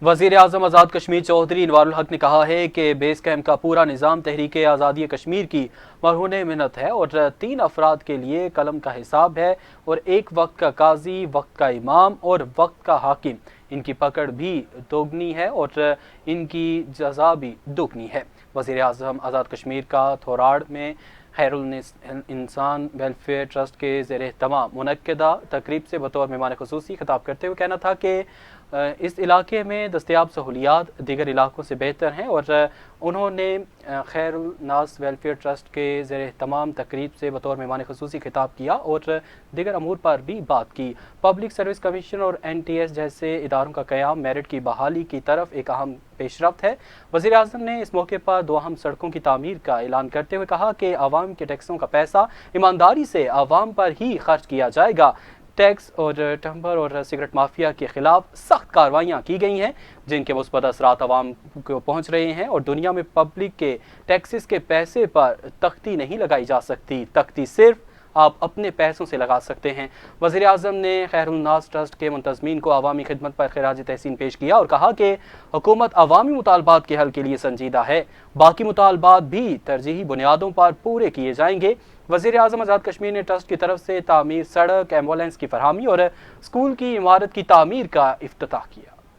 वज़ीर आज़म आज़ाद कश्मीर चौधरी इनवारुल हक ने कहा है कि बेस कैंप का पूरा निज़ाम तहरीक आज़ादी कश्मीर की मरहून मिन्नत है और 3 अफराद के लिए कलम का हिसाब है और एक वक्त का काजी, वक्त का इमाम और वक्त का हाकिम। इनकी पकड़ भी दोगुनी है और इनकी जज़ा भी दोगुनी है। वज़ीर आज़म आज़ाद कश्मीर का थोराड़ में खैरुल इंसान वेलफेयर ट्रस्ट के ज़ेर एहतमाम मुनक्किदा तकरीब से बतौर मेहमान ख़ुसूसी खिताब करते हुए कहना था कि इस इलाके में दस्तयाब सहूलियात दीगर इलाकों से बेहतर हैं और उन्होंने खैरुल नास वेलफेयर ट्रस्ट के ज़ेर एहतमाम तकरीब से बतौर मेहमान ख़ुसूसी खिताब किया और दीगर अमूर पर भी बात की। पब्लिक सर्विस कमीशन और NTS जैसे इदारों का क़याम मेरिट की बहाली की तरफ एक अहम पेशरफ्त है। वज़ीर आज़म ने इस मौके पर 2 अहम सड़कों की तामीर का ऐलान करते हुए कहा कि आवाम के टैक्सों का पैसा ईमानदारी से आवाम पर ही खर्च किया जाएगा। टैक्स और टम्बर और सिगरेट माफिया के खिलाफ सख्त कार्रवाइयाँ की गई हैं जिनके मुस्बत असरात आवाम को पहुँच रहे हैं और दुनिया में पब्लिक के टैक्सेस के पैसे पर तख्ती नहीं लगाई जा सकती, तख्ती सिर्फ आप अपने पैसों से लगा सकते हैं। वज़ीर आज़म ने खैरुल नास ट्रस्ट के मुंतज़मीन को अवामी खिदमत पर खिराज तहसीन पेश किया और कहा कि हुकूमत अवामी मुतालबात के हल के लिए संजीदा है, बाकी मुतालबात भी तरजीही बुनियादों पर पूरे किए जाएंगे। वज़ीर आज़म आज़ाद कश्मीर ने ट्रस्ट की तरफ से तामीर, सड़क, एम्बुलेंस की फरहमी और स्कूल की इमारत की तामीर का इफ्तिताह किया।